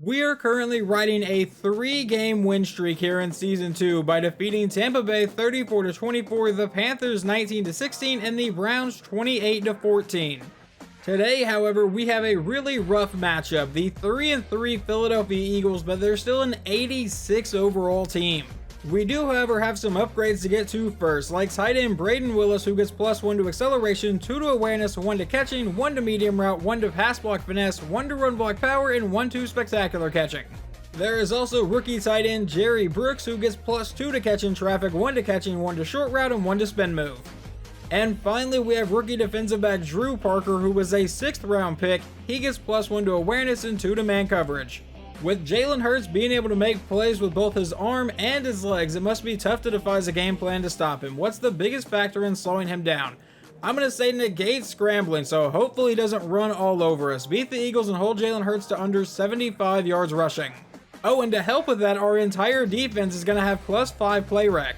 We are currently riding a 3-game win streak here in Season 2 by defeating Tampa Bay 34-24, the Panthers 19-16, and the Browns 28-14. Today, however, we have a really rough matchup. The 3-3 Philadelphia Eagles, but they're still an 86 overall team. We do, however, have some upgrades to get to first, like tight end Braden Willis, who gets +1 to acceleration, 2 to awareness, 1 to catching, 1 to medium route, 1 to pass block finesse, 1 to run block power, and 1 to spectacular catching. There is also rookie tight end Jerry Brooks, who gets +2 to catching traffic, 1 to catching, 1 to short route, and 1 to spin move. And finally, we have rookie defensive back Drew Parker, who was a 6th round pick. He gets +1 to awareness and 2 to man coverage. With Jalen Hurts being able to make plays with both his arm and his legs, it must be tough to devise a game plan to stop him. What's the biggest factor in slowing him down? I'm going to say negate scrambling, so hopefully he doesn't run all over us. Beat the Eagles and hold Jalen Hurts to under 75 yards rushing. Oh, and to help with that, our entire defense is going to have +5 play rec.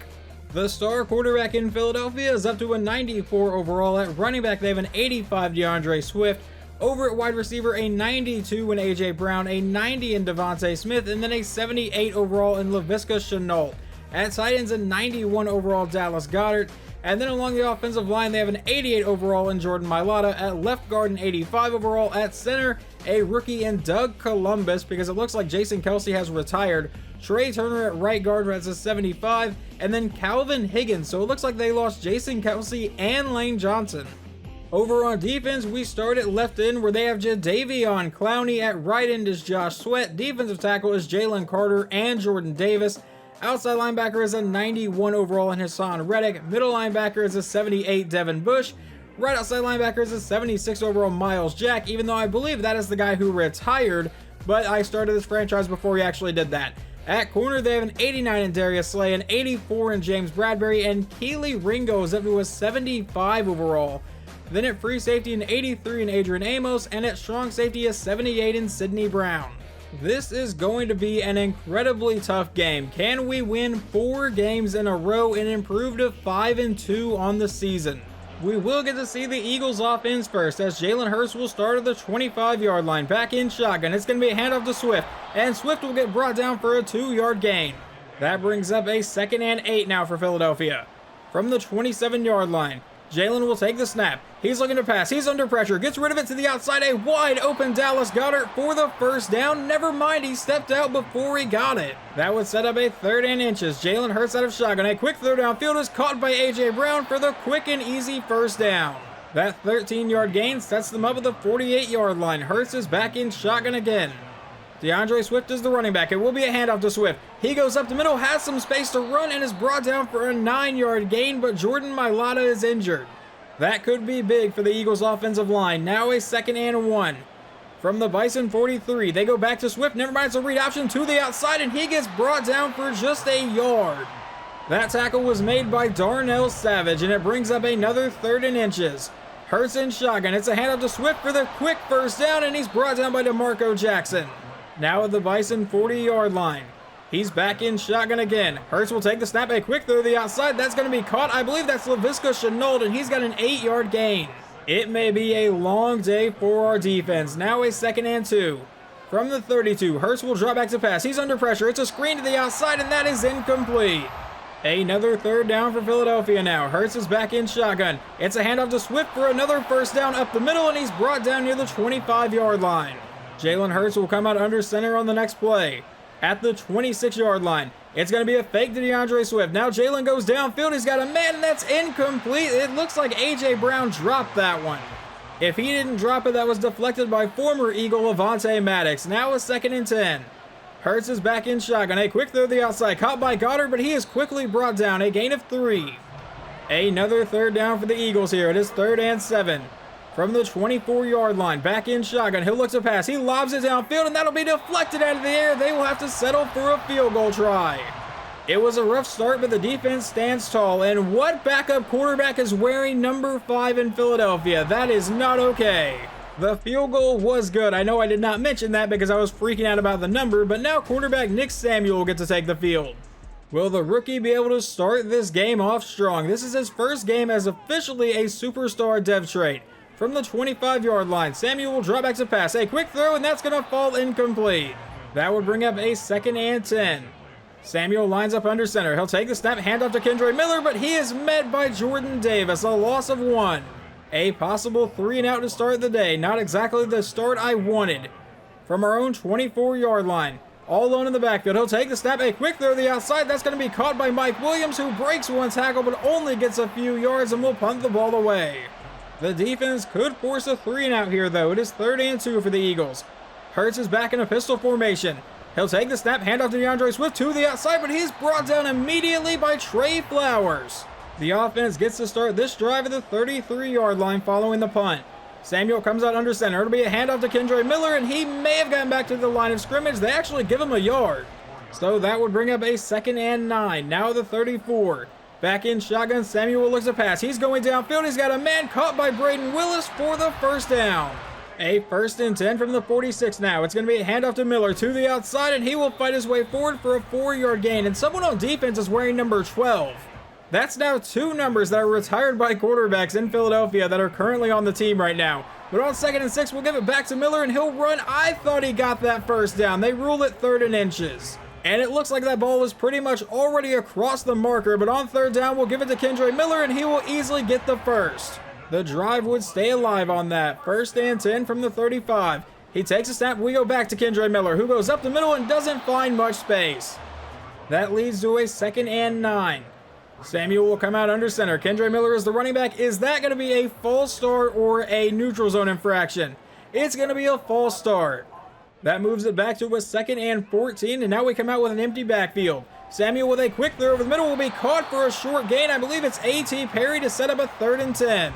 The star quarterback in Philadelphia is up to a 94 overall. At running back, they have an 85 DeAndre Swift. Over at wide receiver, a 92 in A.J. Brown, a 90 in Devontae Smith, and then a 78 overall in Laviska Shenault. At tight ends, a 91 overall Dallas Goedert. And then along the offensive line, they have an 88 overall in Jordan Mailata. At left guard, an 85 overall. At center, a rookie in Doug Columbus, because it looks like Jason Kelce has retired. Trey Turner at right guard has a 75. And then Calvin Higgins. So it looks like they lost Jason Kelce and Lane Johnson. Over on defense, we start at left end, where they have Jadeveon Clowney. At right end is Josh Sweat. Defensive tackle is Jalen Carter and Jordan Davis. Outside linebacker is a 91 overall in Hassan Reddick. Middle linebacker is a 78 Devin Bush. Right outside linebacker is a 76 overall Miles Jack, even though I believe that is the guy who retired, but I started this franchise before he actually did that. At corner, they have an 89 in Darius Slay, an 84 in James Bradbury, and Keely Ringo is up to a 75 overall. Then at free safety, an 83 in Adrian Amos, and at strong safety, a 78 in Sidney Brown. This is going to be an incredibly tough game. Can we win 4 games in a row and improve to 5-2 on the season? We will get to see the Eagles offense first, as Jalen Hurts will start at the 25-yard line, back in shotgun. It's going to be a handoff to Swift, and Swift will get brought down for a 2-yard gain. That brings up a 2nd and 8 now for Philadelphia. From the 27-yard line, Jalen will take the snap. He's looking to pass. He's under pressure. Gets rid of it to the outside. A wide open Dallas Goedert for the first down. Never mind, he stepped out before he got it. That would set up a 3rd and inches. Jalen Hurts out of shotgun. A quick throw downfield is caught by A.J. Brown for the quick and easy first down. That 13-yard gain sets them up at the 48-yard line. Hurts is back in shotgun again. DeAndre Swift is the running back. It will be a handoff to Swift. He goes up the middle, has some space to run, and is brought down for a 9-yard gain, but Jordan Mailata is injured. That could be big for the Eagles' offensive line. Now a 2nd and 1. From the Bison 43, they go back to Swift. Never mind, it's a read option to the outside, and he gets brought down for just a yard. That tackle was made by Darnell Savage, and it brings up another 3rd and inches. Hurts in shotgun. It's a handoff to Swift for the quick first down, and he's brought down by DeMarco Jackson. Now at the Bison 40-yard line. He's back in shotgun again. Hurts will take the snap, a quick throw to the outside. That's going to be caught. I believe that's Laviska Shenault, and he's got an 8-yard gain. It may be a long day for our defense. Now a 2nd and 2. From the 32, Hurts will drop back to pass. He's under pressure. It's a screen to the outside, and that is incomplete. Another 3rd down for Philadelphia now. Hurts is back in shotgun. It's a handoff to Swift for another first down up the middle, and he's brought down near the 25-yard line. Jalen Hurts will come out under center on the next play. At the 26-yard line, it's going to be a fake to DeAndre Swift. Now Jalen goes downfield. He's got a man, and that's incomplete. It looks like A.J. Brown dropped that one. If he didn't drop it, that was deflected by former Eagle Avonte Maddox. Now a 2nd and 10. Hurts is back in shotgun. A quick throw to the outside. Caught by Goddard, but he is quickly brought down. A gain of 3. Another 3rd down for the Eagles here. It is 3rd and 7. From the 24-yard line, back in shotgun, he'll look to pass. He lobs it downfield, and that'll be deflected out of the air. They will have to settle for a field goal try. It was a rough start, but the defense stands tall. And what backup quarterback is wearing number 5 in Philadelphia? That is not okay. The field goal was good. I know I did not mention that because I was freaking out about the number, but now quarterback Nick Samuel will get to take the field. Will the rookie be able to start this game off strong? This is his first game as officially a superstar dev trait. From the 25-yard line, Samuel will drop back to pass. A quick throw, and that's going to fall incomplete. That would bring up a 2nd and 10. Samuel lines up under center. He'll take the snap, hand off to Kendra Miller, but he is met by Jordan Davis, a loss of 1. A possible 3-and-out to start the day. Not exactly the start I wanted. From our own 24-yard line. All alone in the backfield. He'll take the snap, a quick throw to the outside. That's going to be caught by Mike Williams, who breaks one tackle but only gets a few yards and will punt the ball away. The defense could force a 3-and-out here, though. It is 3rd and 2 for the Eagles. Hurts is back in a pistol formation. He'll take the snap, hand off to DeAndre Swift to the outside, but he's brought down immediately by Trey Flowers. The offense gets to start this drive at the 33-yard line following the punt. Samuel comes out under center. It'll be a handoff to Kendra Miller, and he may have gotten back to the line of scrimmage. They actually give him a yard. So that would bring up a 2nd and 9. Now at the 34. Back in shotgun, Samuel looks to pass. He's going downfield. He's got a man caught by Braden Willis for the first down. A 1st and 10 from the 46 now. It's going to be a handoff to Miller to the outside, and he will fight his way forward for a 4-yard gain. And someone on defense is wearing number 12. That's now 2 numbers that are retired by quarterbacks in Philadelphia that are currently on the team right now. But on 2nd and 6, we'll give it back to Miller, and he'll run. I thought he got that first down. They rule it 3rd and inches. And it looks like that ball was pretty much already across the marker, but on 3rd down, we'll give it to Kendra Miller, and he will easily get the first. The drive would stay alive on that. 1st and 10 from the 35. He takes a snap. We go back to Kendra Miller, who goes up the middle and doesn't find much space. That leads to a 2nd and 9. Samuel will come out under center. Kendra Miller is the running back. Is that going to be a false start or a neutral zone infraction? It's going to be a false start. That moves it back to a 2nd and 14, and now we come out with an empty backfield. Samuel with a quick throw over the middle will be caught for a short gain. I believe it's A.T. Perry to set up a 3rd and 10.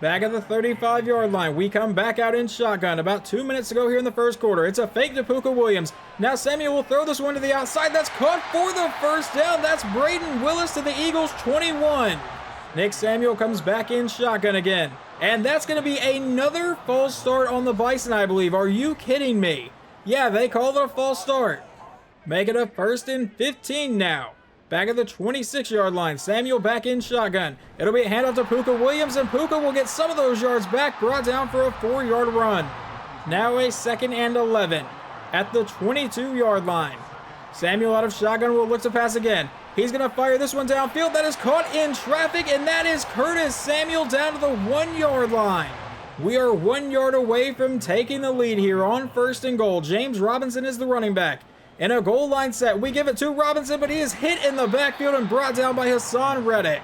Back at the 35-yard line, we come back out in shotgun. About 2 minutes to go here in the first quarter. It's a fake to Puka Williams. Now Samuel will throw this one to the outside. That's caught for the first down. That's Braden Willis to the Eagles' 21. Nick Samuel comes back in shotgun again. And that's going to be another false start on the Bison, I believe. Are you kidding me? Yeah, they called it a false start. Make it a 1st and 15 now. Back at the 26-yard line, Samuel back in shotgun. It'll be a handoff to Puka Williams, and Puka will get some of those yards back, brought down for a 4-yard run. Now a 2nd and 11 at the 22-yard line. Samuel out of shotgun will look to pass again. He's going to fire this one downfield. That is caught in traffic, and that is Curtis Samuel down to the 1-yard line. We are 1 yard away from taking the lead here on 1st and goal. James Robinson is the running back. In a goal line set, we give it to Robinson, but he is hit in the backfield and brought down by Hassan Reddick.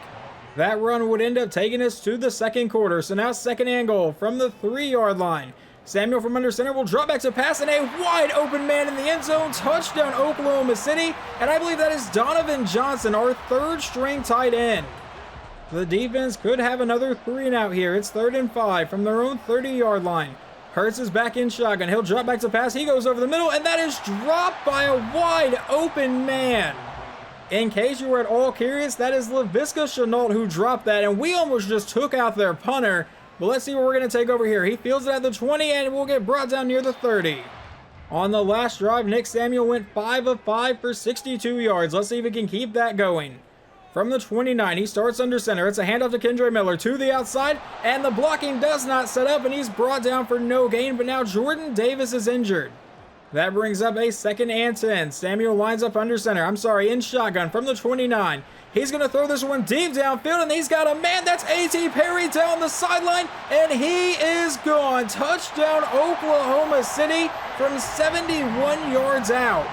That run would end up taking us to the 2nd quarter, so now 2nd and goal from the 3-yard line. Samuel from under center will drop back to pass, and a wide open man in the end zone. Touchdown Oklahoma City, and I believe that is Donovan Johnson, our 3rd-string tight end. The defense could have another 3-and-out here. It's 3rd and 5 from their own 30-yard line. Hurts is back in shotgun. He'll drop back to pass. He goes over the middle, and that is dropped by a wide open man. In case you were at all curious, that is Laviska Chenault who dropped that, and we almost just took out their punter. But let's see what we're going to take over here. He fields it at the 20, and will get brought down near the 30. On the last drive, Nick Samuel went 5 of 5 for 62 yards. Let's see if he can keep that going. From the 29, he starts under center. It's a handoff to Kendra Miller to the outside, and the blocking does not set up, and he's brought down for no gain, but now Jordan Davis is injured. That brings up a 2nd and 10. Samuel lines up under center. In shotgun from the 29. He's going to throw this one deep downfield, and he's got a man. That's A.T. Perry down the sideline, and he is gone. Touchdown Oklahoma City from 71 yards out.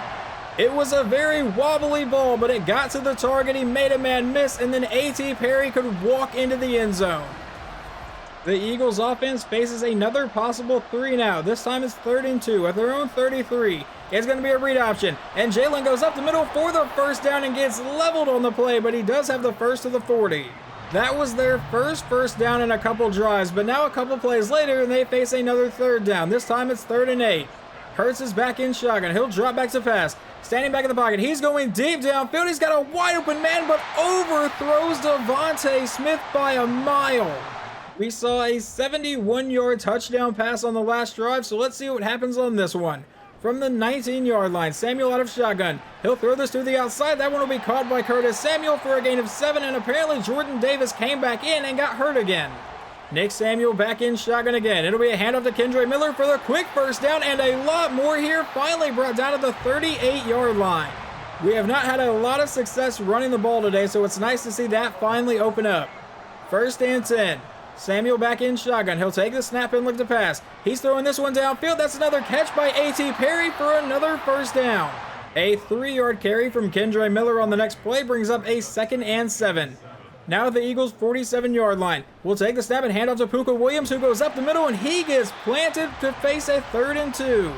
It was a very wobbly ball, but it got to the target. He made a man miss, and then A.T. Perry could walk into the end zone. The Eagles offense faces another possible 3-and-out. This time it's 3rd and 2 at their own 33. It's going to be a read option, and Jalen goes up the middle for the first down and gets leveled on the play, but he does have the first to the 40. That was their first down in a couple drives, but now a couple plays later, and they face another 3rd down. This time it's 3rd and 8. Hurts is back in shotgun. He'll drop back to pass. Standing back in the pocket. He's going deep downfield. He's got a wide open man, but overthrows Devontae Smith by a mile. We saw a 71-yard touchdown pass on the last drive, so let's see what happens on this one. From the 19-yard line, Samuel out of shotgun. He'll throw this to the outside. That one will be caught by Curtis Samuel for a gain of 7, and apparently Jordan Davis came back in and got hurt again. Nick Samuel back in shotgun again. It'll be a handoff to Kendre Miller for the quick first down, and a lot more here, finally brought down to the 38-yard line. We have not had a lot of success running the ball today, so it's nice to see that finally open up. 1st and 10. Samuel back in shotgun. He'll take the snap and look to pass. He's throwing this one downfield. That's another catch by A.T. Perry for another first down. A 3-yard carry from Kendre Miller on the next play brings up a 2nd and 7. Now at the Eagles' 47-yard line. We'll take the snap and hand off to Puka Williams, who goes up the middle, and he gets planted to face a 3rd and 2.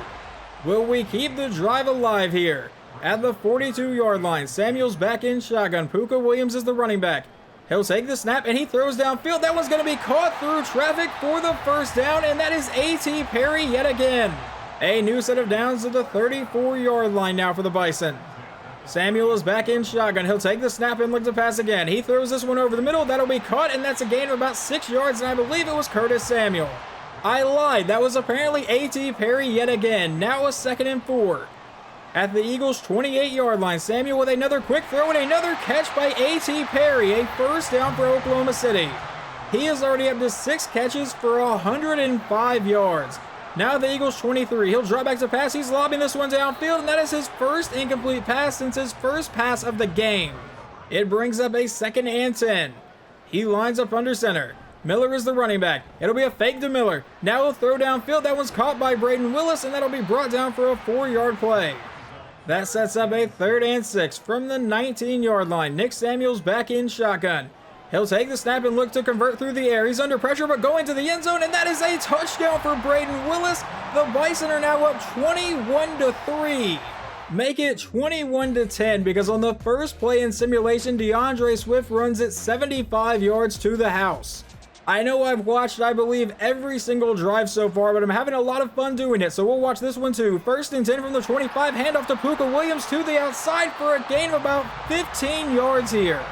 Will we keep the drive alive here? At the 42-yard line, Samuel's back in shotgun. Puka Williams is the running back. He'll take the snap, and he throws downfield. That one's going to be caught through traffic for the first down, and that is A.T. Perry yet again. A new set of downs to the 34-yard line now for the Bison. Samuel is back in shotgun. He'll take the snap and look to pass again. He throws this one over the middle. That'll be caught, and that's a gain of about 6 yards, and I believe it was Curtis Samuel. I lied. That was apparently A.T. Perry yet again. Now a 2nd and 4. At the Eagles' 28-yard line, Samuel with another quick throw and another catch by A.T. Perry. A first down for Oklahoma City. He is already up to 6 catches for 105 yards. Now the Eagles 23. He'll drop back to pass. He's lobbing this one downfield, and that is his first incomplete pass since his first pass of the game. It brings up a 2nd and 10. He lines up under center. Miller is the running back. It'll be a fake to Miller. Now he'll throw downfield. That one's caught by Braden Willis, and that'll be brought down for a 4-yard play. That sets up a 3rd and 6 from the 19-yard line. Nick Samuel's back in shotgun. He'll take the snap and look to convert through the air. He's under pressure, but going to the end zone, and that is a touchdown for Braden Willis. The Bison are now up 21-3. Make it 21-10 because on the first play in simulation, DeAndre Swift runs it 75 yards to the house. I know I've watched, I believe, every single drive so far, but I'm having a lot of fun doing it, so we'll watch this one too. 1st and 10 from the 25, handoff to Puka Williams to the outside for a gain of about 15 yards here.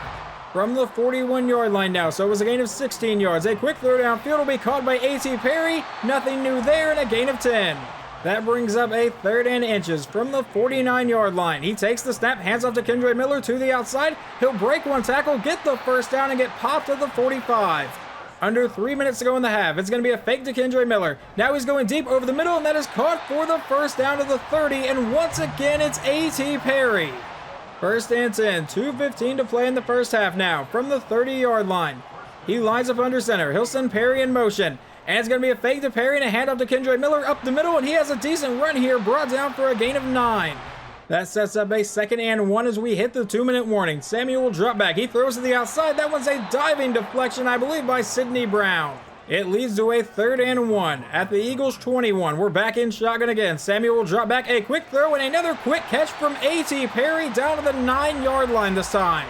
From the 41-yard line now, so it was a gain of 16 yards. A quick throw downfield will be caught by A.T. Perry. Nothing new there, and a gain of 10. That brings up a 3rd and inches from the 49-yard line. He takes the snap, hands off to Kendre Miller to the outside. He'll break one tackle, get the first down, and get popped at the 45. Under 3 minutes to go in the half. It's going to be a fake to Kendre Miller. Now he's going deep over the middle, and that is caught for the first down to the 30, and once again, it's A.T. Perry. 1st and 10, 2:15 to play in the first half now from the 30-yard line. He lines up under center. He'll send Perry in motion. And it's going to be a fake to Perry and a handoff to Kendre Miller up the middle, and he has a decent run here, brought down for a gain of 9. That sets up a 2nd and 1 as we hit the 2-minute warning. Samuel will drop back. He throws to the outside. That one's a diving deflection, I believe, by Sidney Brown. It leads to a 3rd and 1 at the Eagles 21. We're back in shotgun again. Samuel will drop back, a quick throw, and another quick catch from A.T. Perry down to the 9-yard line this time.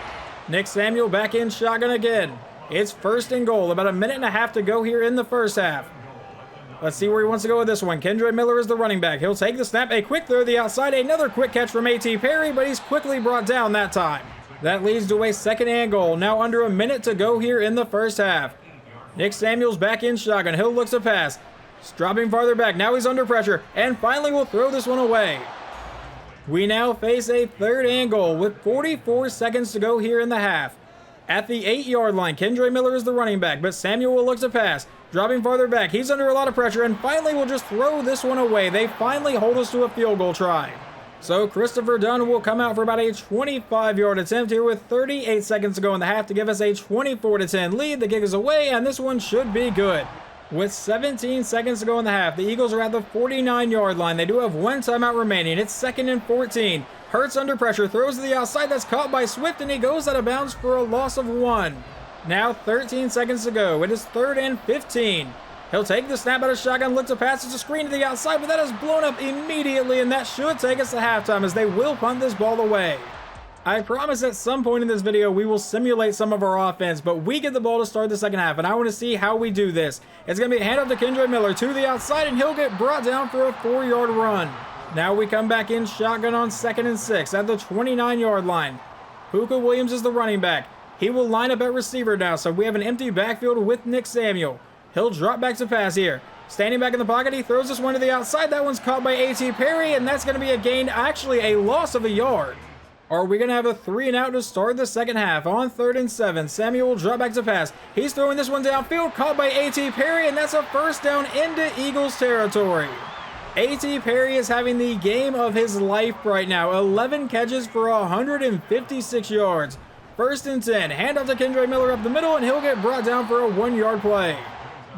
Nick Samuel back in shotgun again. It's 1st and goal. About a minute and a half to go here in the first half. Let's see where he wants to go with this one. Kendre Miller is the running back. He'll take the snap, a quick throw to the outside, another quick catch from A.T. Perry, but he's quickly brought down that time. That leads to a 2nd and goal. Now under a minute to go here in the first half. Nick Samuel's back in shotgun. He'll look to pass. He's dropping farther back. Now he's under pressure. And finally will throw this one away. We now face a 3rd and goal with 44 seconds to go here in the half. At the 8-yard line, Kendre Miller is the running back, but Samuel will look to pass. Dropping farther back. He's under a lot of pressure and finally will just throw this one away. They finally hold us to a field goal try. So Christopher Dunn will come out for about a 25-yard attempt here with 38 seconds to go in the half to give us a 24-10 lead. The kick is away, and this one should be good. With 17 seconds to go in the half, the Eagles are at the 49-yard line. They do have one timeout remaining. It's 2nd and 14. Hurts under pressure, throws to the outside. That's caught by Swift, and he goes out of bounds for a loss of 1. Now 13 seconds to go. It is 3rd and 15. He'll take the snap out of shotgun, look to pass. It's a screen to the outside, but that is blown up immediately, and that should take us to halftime as they will punt this ball away. I promise at some point in this video we will simulate some of our offense, but we get the ball to start the second half, and I want to see how we do this. It's going to be a handoff to Kendre Miller to the outside, and he'll get brought down for a 4-yard run. Now we come back in shotgun on 2nd and 6 at the 29-yard line. Puka Williams is the running back. He will line up at receiver now, so we have an empty backfield with Nick Samuel. He'll drop back to pass here. Standing back in the pocket, he throws this one to the outside. That one's caught by A.T. Perry, and that's going to be a gain, actually a loss of a yard. Are we going to have a 3-and-out to start the second half? On 3rd and 7, Samuel will drop back to pass. He's throwing this one downfield, caught by A.T. Perry, and that's a first down into Eagles territory. A.T. Perry is having the game of his life right now. 11 catches for 156 yards. 1st and 10, handoff to Kendre Miller up the middle, and he'll get brought down for a 1-yard play.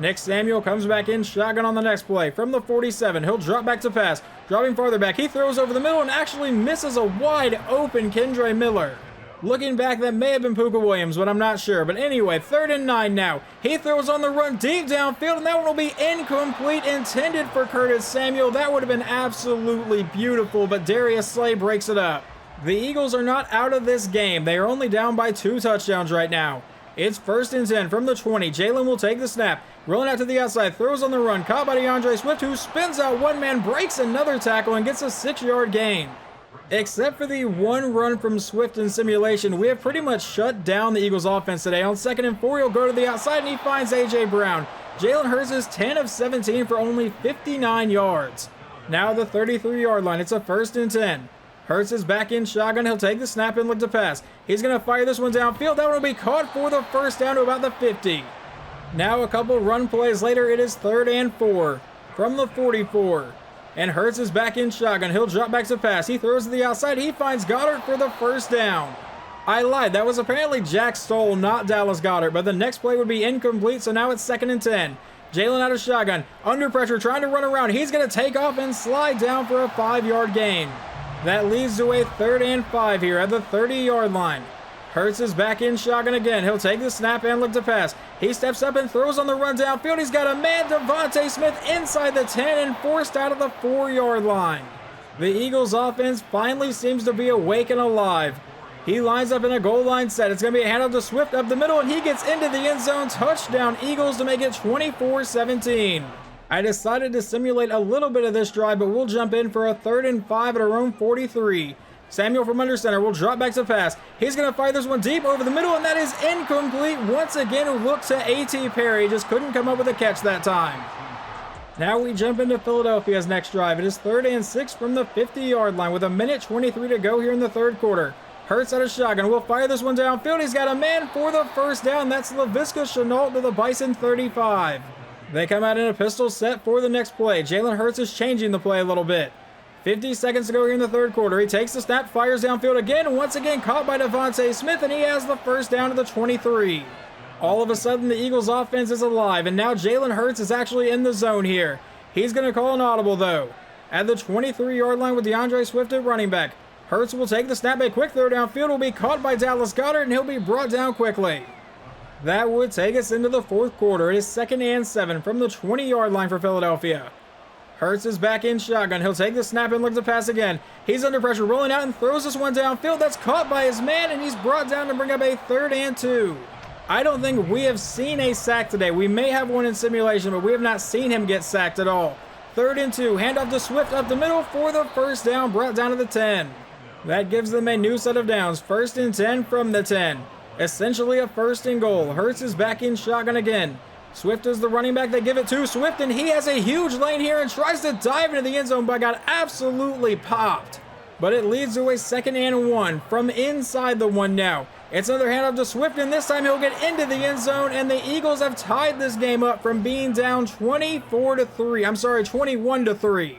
Nick Samuel comes back in shotgun on the next play. From the 47, he'll drop back to pass. Dropping farther back, he throws over the middle and actually misses a wide open Kendre Miller. Looking back, that may have been Puka Williams, but I'm not sure. But anyway, 3rd and 9 now. He throws on the run deep downfield, and that one will be incomplete, intended for Curtis Samuel. That would have been absolutely beautiful, but Darius Slay breaks it up. The Eagles are not out of this game. They are only down by 2 touchdowns right now. It's 1st and 10 from the 20. Jalen will take the snap. Rolling out to the outside, throws on the run. Caught by DeAndre Swift, who spins out one man, breaks another tackle, and gets a 6-yard gain. Except for the one run from Swift in simulation, we have pretty much shut down the Eagles offense today. On 2nd and 4, he'll go to the outside, and he finds A.J. Brown. Jalen Hurts is 10 of 17 for only 59 yards. Now the 33-yard line. It's a 1st and 10. Hurts is back in shotgun. He'll take the snap and look to pass. He's going to fire this one downfield. That one will be caught for the first down to about the 50. Now a couple run plays later, it is 3rd and 4 from the 44. And Hurts is back in shotgun. He'll drop back to pass. He throws to the outside. He finds Goddard for the first down. I lied. That was apparently Jack Stoll, not Dallas Goedert. But the next play would be incomplete, so now it's 2nd and 10. Jalen out of shotgun. Under pressure, trying to run around. He's going to take off and slide down for a 5-yard gain. That leads to a 3rd and 5 here at the 30-yard line. Hurts is back in shotgun again. He'll take the snap and look to pass. He steps up and throws on the run downfield. He's got a man, Devontae Smith, inside the 10 and forced out of the 4-yard line. The Eagles offense finally seems to be awake and alive. He lines up in a goal line set. It's going to be a handoff to Swift up the middle, and he gets into the end zone. Touchdown Eagles to make it 24-17. I decided to simulate a little bit of this drive, but we'll jump in for a 3rd and 5 at our own 43. Samuel from under center will drop back to pass. He's going to fire this one deep over the middle, and that is incomplete. Once again, look to A.T. Perry. Just couldn't come up with a catch that time. Now we jump into Philadelphia's next drive. It is 3rd and 6 from the 50-yard line with 1:23 to go here in the 3rd quarter. Hurts out of shotgun. Will fire this one downfield. He's got a man for the first down. That's Laviska Shenault to the Bison 35. They come out in a pistol set for the next play. Jalen Hurts is changing the play a little bit. 50 seconds to go here in the 3rd quarter. He takes the snap, fires downfield again. Once again caught by Devontae Smith, and he has the first down to the 23. All of a sudden, the Eagles offense is alive, and now Jalen Hurts is actually in the zone here. He's going to call an audible, though. At the 23-yard line with DeAndre Swift at running back. Hurts will take the snap. A quick throw downfield will be caught by Dallas Goedert, and he'll be brought down quickly. That would take us into the 4th quarter. It is 2nd and 7 from the 20-yard line for Philadelphia. Hurts is back in shotgun. He'll take the snap and look to pass again. He's under pressure, rolling out and throws this one downfield. That's caught by his man, and he's brought down to bring up a 3rd and 2. I don't think we have seen a sack today. We may have one in simulation, but we have not seen him get sacked at all. 3rd and 2. Handoff to Swift up the middle for the first down, brought down to the 10. That gives them a new set of downs. 1st and 10 from the 10. Essentially a 1st and goal. Hurts is back in shotgun again. Swift is the running back. They give it to Swift, and he has a huge lane here and tries to dive into the end zone, but got absolutely popped. But it leads to a 2nd and 1 from inside the 1 now. It's another handoff to Swift, and this time he'll get into the end zone, and the Eagles have tied this game up from being down 21-3.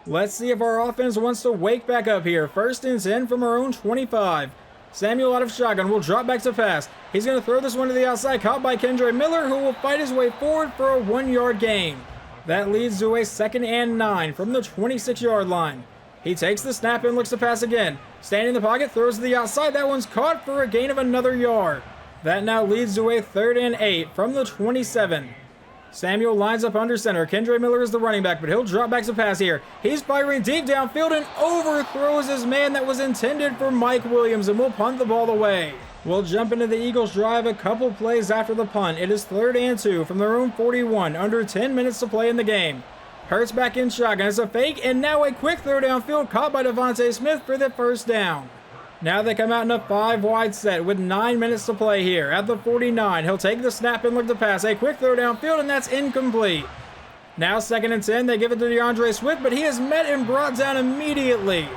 Let's see if our offense wants to wake back up here. 1st and 10 from our own 25. Samuel out of shotgun will drop back to pass. He's going to throw this one to the outside, caught by Kendre Miller, who will fight his way forward for a 1-yard gain. That leads to a 2nd and 9 from the 26-yard line. He takes the snap and looks to pass again. Standing in the pocket, throws to the outside. That one's caught for a gain of another yard. That now leads to a 3rd and 8 from the 27. Samuel lines up under center. Kendre Miller is the running back, but he'll drop back to pass here. He's firing deep downfield and overthrows his man that was intended for Mike Williams, and will punt the ball away. We'll jump into the Eagles' drive a couple plays after the punt. It is 3rd and 2 from their own 41, under 10 minutes to play in the game. Hurts back in shotgun. It's a fake, and now a quick throw downfield caught by Devontae Smith for the first down. Now they come out in a 5-wide set with 9 minutes to play here. At the 49, he'll take the snap and look to pass. A quick throw downfield, and that's incomplete. Now 2nd and 10, they give it to DeAndre Swift, but he is met and brought down immediately.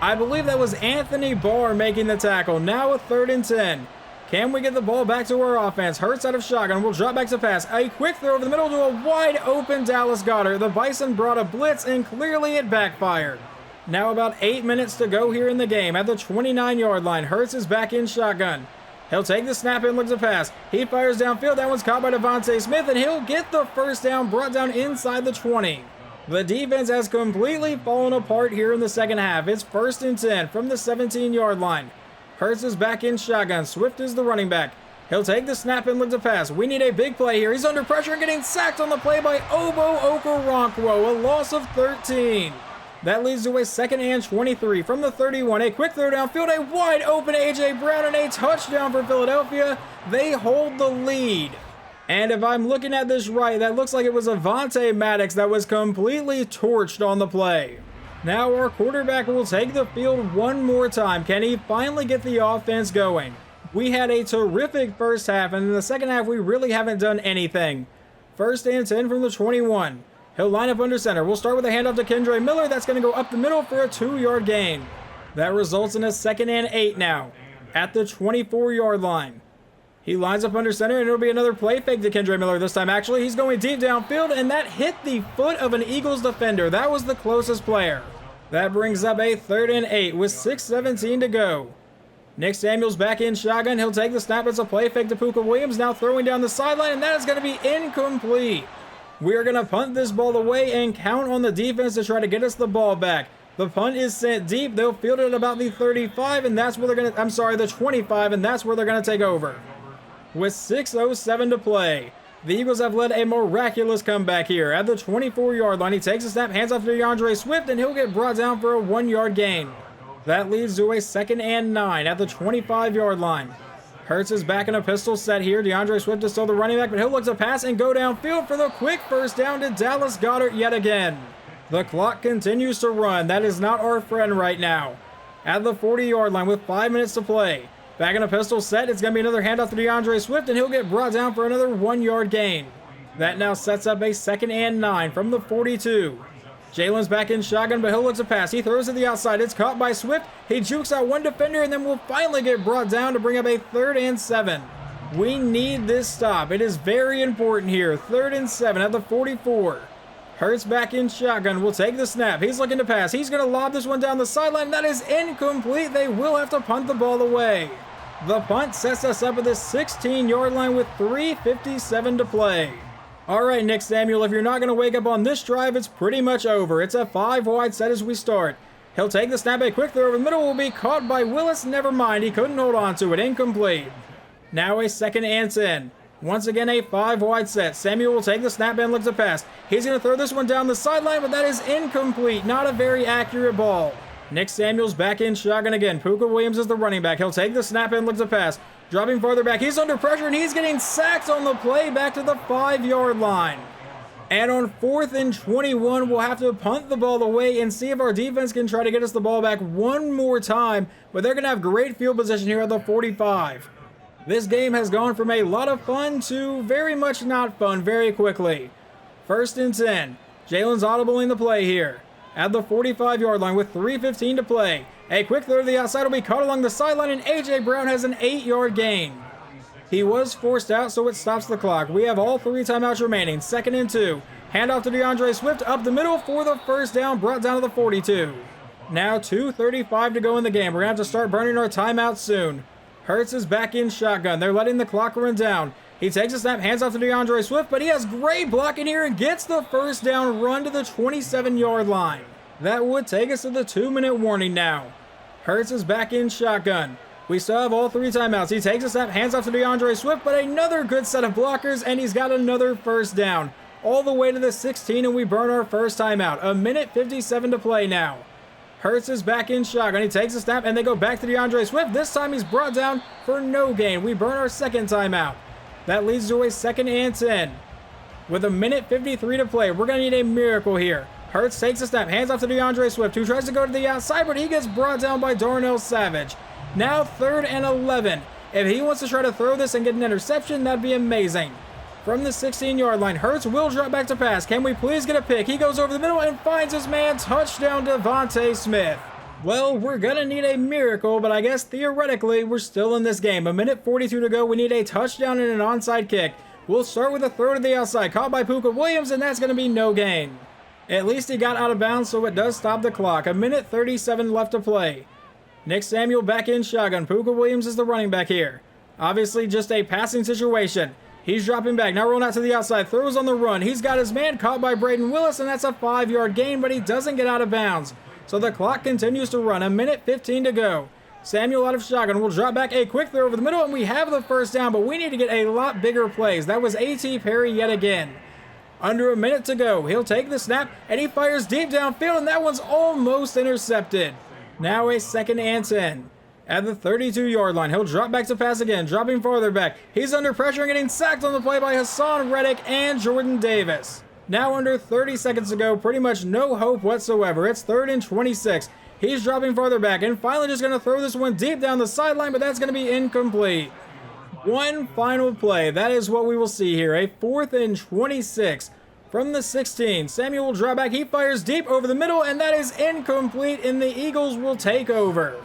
I believe that was Anthony Barr making the tackle. Now a 3rd and 10. Can we get the ball back to our offense? Hurts out of shotgun. We'll drop back to pass. A quick throw over the middle to a wide open Dallas Goedert. The Bison brought a blitz and clearly it backfired. Now about 8 minutes to go here in the game. At the 29-yard line, Hurts is back in shotgun. He'll take the snap and looks to pass. He fires downfield. That one's caught by Devontae Smith, and he'll get the first down, brought down inside the 20. The defense has completely fallen apart here in the second half. It's 1st and 10 from the 17-yard line. Hurts is back in shotgun. Swift is the running back. He'll take the snap and look to pass. We need a big play here. He's under pressure and getting sacked on the play by Obo Okoronkwo. A loss of 13. That leads to a 2nd and 23 from the 31. A quick throw downfield. A wide open A.J. Brown and a touchdown for Philadelphia. They hold the lead. And if I'm looking at this right, that looks like it was Avonte Maddox that was completely torched on the play. Now our quarterback will take the field one more time. Can he finally get the offense going? We had a terrific first half, and in the second half, we really haven't done anything. 1st and 10 from the 21. He'll line up under center. We'll start with a handoff to Kendre Miller. That's going to go up the middle for a 2-yard gain. That results in a 2nd and 8 now at the 24-yard line. He lines up under center, and it'll be another play fake to Kendre Miller this time. Actually, he's going deep downfield, and that hit the foot of an Eagles defender. That was the closest player. That brings up a 3rd and 8 with 6:17 to go. Nick Samuels back in shotgun. He'll take the snap. It's a play fake to Puka Williams. Now throwing down the sideline, and that is going to be incomplete. We are going to punt this ball away and count on the defense to try to get us the ball back. The punt is sent deep. They'll field it at about the 35, and that's where they're going to, the 25, and that's where they're going to take over. With 6:07 to play, the Eagles have led a miraculous comeback here. At the 24-yard line, he takes a snap, hands off to DeAndre Swift, and he'll get brought down for a 1-yard gain. That leads to a 2nd and 9 at the 25-yard line. Hurts is back in a pistol set here. DeAndre Swift is still the running back, but he'll look to pass and go downfield for the quick first down to Dallas Goedert yet again. The clock continues to run. That is not our friend right now. At the 40-yard line with 5 minutes to play. Back in a pistol set, it's going to be another handoff to DeAndre Swift, and he'll get brought down for another 1-yard gain. That now sets up a 2nd and 9 from the 42. Jalen's back in shotgun, but he'll look to pass. He throws to the outside. It's caught by Swift. He jukes out one defender, and then will finally get brought down to bring up a 3rd and 7. We need this stop. It is very important here. 3rd and 7 at the 44. Hurts back in shotgun. Will take the snap. He's looking to pass. He's going to lob this one down the sideline. That is incomplete. They will have to punt the ball away. The punt sets us up at the 16-yard line with 3:57 to play. All right, Nick Samuel, if you're not going to wake up on this drive, it's pretty much over. It's a 5-wide set as we start. He'll take the snap. A quick throw over the middle will be caught by Willis. Never mind, he couldn't hold on to it. Incomplete. Now a 2nd and 10. Once again, a 5-wide set. Samuel will take the snap and look to pass. He's going to throw this one down the sideline, but that is incomplete. Not a very accurate ball. Nick Samuels back in shotgun again. Puka Williams is the running back. He'll take the snap and look to pass. Dropping farther back. He's under pressure, and he's getting sacked on the play back to the 5-yard line. And on 4th and 21, we'll have to punt the ball away and see if our defense can try to get us the ball back one more time. But they're going to have great field position here at the 45. This game has gone from a lot of fun to very much not fun very quickly. 1st and 10. Jalen's audibling the play here. At the 45-yard line with 3:15 to play. A quick throw to the outside will be caught along the sideline, and A.J. Brown has an 8-yard gain. He was forced out, so it stops the clock. We have all 3 timeouts remaining. 2nd and 2. Handoff to DeAndre Swift up the middle for the first down, brought down to the 42. Now 2:35 to go in the game. We're going to have to start burning our timeouts soon. Hurts is back in shotgun. They're letting the clock run down. He takes a snap, hands off to DeAndre Swift, but he has great blocking here and gets the first down run to the 27-yard line. That would take us to the 2-minute warning now. Hurts is back in shotgun. We still have all 3 timeouts. He takes a snap, hands off to DeAndre Swift, but another good set of blockers, and he's got another first down. All the way to the 16, and we burn our first timeout. 1:57 to play now. Hurts is back in shotgun. He takes a snap, and they go back to DeAndre Swift. This time he's brought down for no gain. We burn our second timeout. That leads to a 2nd and 10. With 1:53 to play, we're going to need a miracle here. Hurts takes a snap, hands off to DeAndre Swift, who tries to go to the outside, but he gets brought down by Darnell Savage. Now 3rd and 11. If he wants to try to throw this and get an interception, that'd be amazing. From the 16-yard line, Hurts will drop back to pass. Can we please get a pick? He goes over the middle and finds his man. Touchdown, Devontae Smith. Well, we're gonna need a miracle, but I guess theoretically we're still in this game. A minute 42 to go. We need a touchdown and an onside kick. We'll start with a throw to the outside, caught by Puka Williams, and that's gonna be no gain. At least he got out of bounds, so it does stop the clock. A minute 37 left to play. Nick Samuel back in shotgun. Puka Williams is the running back here. Obviously just a passing situation. He's dropping back, now rolling out to the outside, throws on the run. He's got his man caught by Braden Willis, and that's a 5-yard gain, but he doesn't get out of bounds. So the clock continues to run, a minute 15 to go. Samuel out of shotgun will drop back a quick throw over the middle, and we have the first down, but we need to get a lot bigger plays. That was A.T. Perry yet again. Under a minute to go, he'll take the snap, and he fires deep downfield, and that one's almost intercepted. Now a 2nd and 10. At the 32-yard line, he'll drop back to pass again, dropping farther back. He's under pressure and getting sacked on the play by Hassan Reddick and Jordan Davis. Now under 30 seconds to go, pretty much no hope whatsoever. It's 3rd and 26. He's dropping farther back and finally just going to throw this one deep down the sideline, but that's going to be incomplete. One final play. That is what we will see here. A 4th and 26 from the 16. Samuel will drop back. He fires deep over the middle, and that is incomplete, and the Eagles will take over.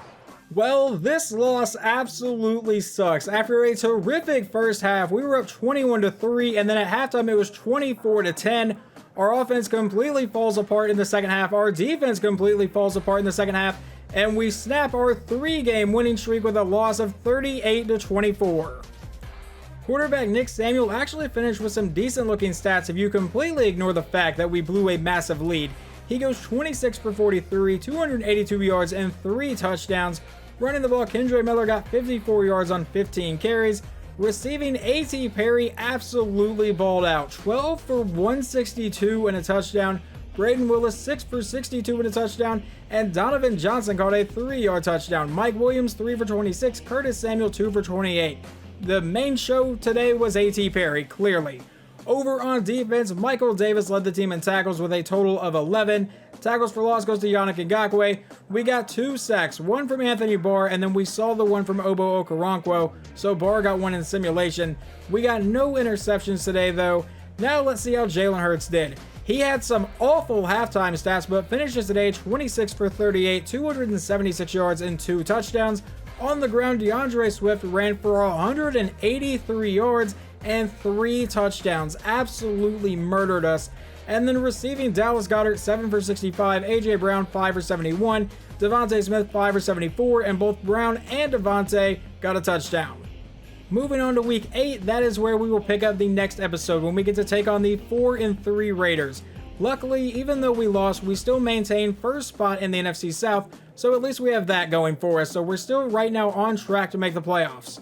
Well, this loss absolutely sucks. After a terrific first half, we were up 21-3, and then at halftime it was 24-10. Our offense completely falls apart in the second half. Our defense completely falls apart in the second half, and we snap our 3-game winning streak with a loss of 38-24. Quarterback Nick Samuel actually finished with some decent looking stats if you completely ignore the fact that we blew a massive lead. He goes 26 for 43, 282 yards, and 3 touchdowns. Running the ball, Kendre Miller got 54 yards on 15 carries. Receiving, A.T. Perry absolutely balled out. 12 for 162 and a touchdown. Braden Willis 6 for 62 and a touchdown. And Donovan Johnson caught a 3-yard touchdown. Mike Williams 3 for 26. Curtis Samuel 2 for 28. The main show today was A.T. Perry, clearly. Over on defense, Michael Davis led the team in tackles with a total of 11. Tackles for loss goes to Yannick Ngakoue. We got 2 sacks, one from Anthony Barr, and then we saw the one from Obo Okoronkwo, so Barr got one in simulation. We got no interceptions today, though. Now let's see how Jalen Hurts did. He had some awful halftime stats, but finishes today 26 for 38, 276 yards, and 2 touchdowns. On the ground, DeAndre Swift ran for 183 yards and 3 touchdowns. Absolutely murdered us. And then receiving, Dallas Goedert 7 for 65, AJ Brown 5 for 71, Devontae Smith 5 for 74, and both Brown and Devontae got a touchdown. Moving on to week 8, that is where we will pick up the next episode when we get to take on the 4-3 Raiders. Luckily, even though we lost, we still maintain first spot in the NFC South, so at least we have that going for us, so we're still right now on track to make the playoffs.